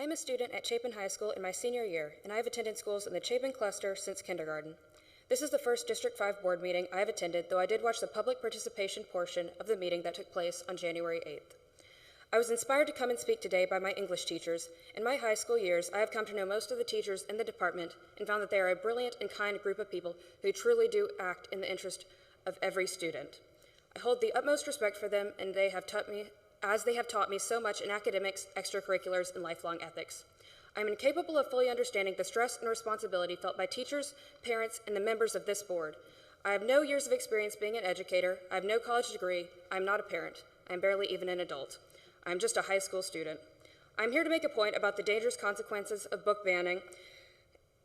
am a student at Chapin High School in my senior year, and I have attended schools in the Chapin cluster since kindergarten. This is the first District 5 board meeting I have attended, though I did watch the public participation portion of the meeting that took place on January 8th. I was inspired to come and speak today by my English teachers. In my high school years, I have come to know most of the teachers in the department and found that they are a brilliant and kind group of people who truly do act in the interest of every student. I hold the utmost respect for them, and they have taught me so much in academics, extracurriculars, and lifelong ethics. I am incapable of fully understanding the stress and responsibility felt by teachers, parents, and the members of this board. I have no years of experience being an educator. I have no college degree. I am not a parent. I am barely even an adult. I am just a high school student. I am here to make a point about the dangerous consequences of book banning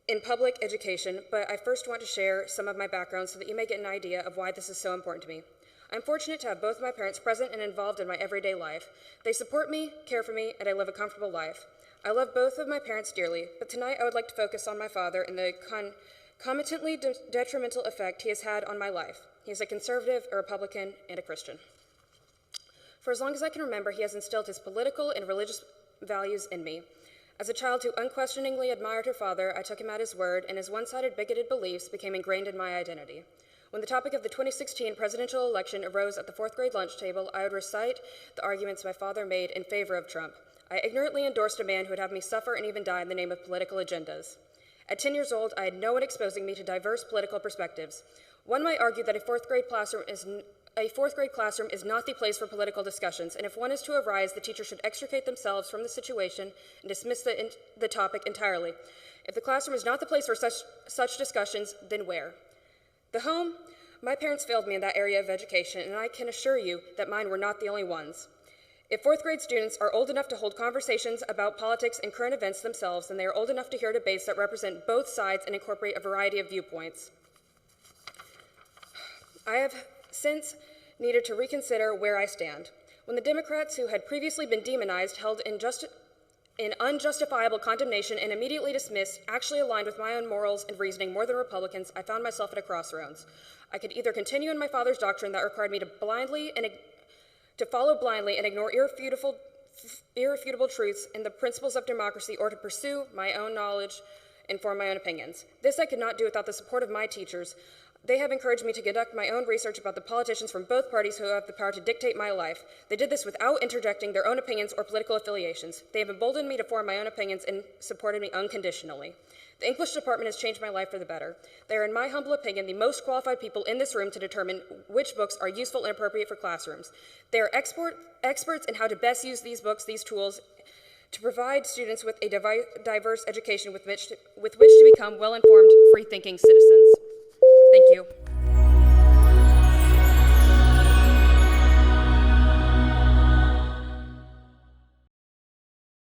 in public education, but I first want to share some of my background so that you may get an idea of why this is so important to me. I'm fortunate to have both my parents present and involved in my everyday life. They support me, care for me, and I live a comfortable life. I love both of my parents dearly, but tonight I would like to focus on my father and the concomitantly detrimental effect he has had on my life. He is a conservative, a Republican, and a Christian. For as long as I can remember, he has instilled his political and religious values in me. As a child who unquestioningly admired her father, I took him at his word, and his one-sided bigoted beliefs became ingrained in my identity. When the topic of the 2016 presidential election arose at the fourth grade lunch table, I would recite the arguments my father made in favor of Trump. I ignorantly endorsed a man who would have me suffer and even die in the name of political agendas. At 10 years old, I had no one exposing me to diverse political perspectives. One might argue that a fourth grade classroom is not the place for political discussions, and if one is to arise, the teacher should extricate themselves from the situation and dismiss the topic entirely. If the classroom is not the place for such discussions, then where? The home? My parents failed me in that area of education, and I can assure you that mine were not the only ones. If fourth grade students are old enough to hold conversations about politics and current events themselves, then they are old enough to hear debates that represent both sides and incorporate a variety of viewpoints. I have since needed to reconsider where I stand. When the Democrats who had previously been demonized, held in unjustifiable condemnation, and immediately dismissed actually aligned with my own morals and reasoning more than Republicans, I found myself at a crossroads. I could either continue in my father's doctrine that required me to follow blindly and ignore irrefutable truths and the principles of democracy, or to pursue my own knowledge and form my own opinions. This I could not do without the support of my teachers. They have encouraged me to conduct my own research about the politicians from both parties who have the power to dictate my life. They did this without interjecting their own opinions or political affiliations. They have emboldened me to form my own opinions and supported me unconditionally. The English department has changed my life for the better. They are, in my humble opinion, the most qualified people in this room to determine which books are useful and appropriate for classrooms. They are experts in how to best use these books, these tools, to provide students with a diverse education with which to become well-informed, free-thinking citizens. Thank you.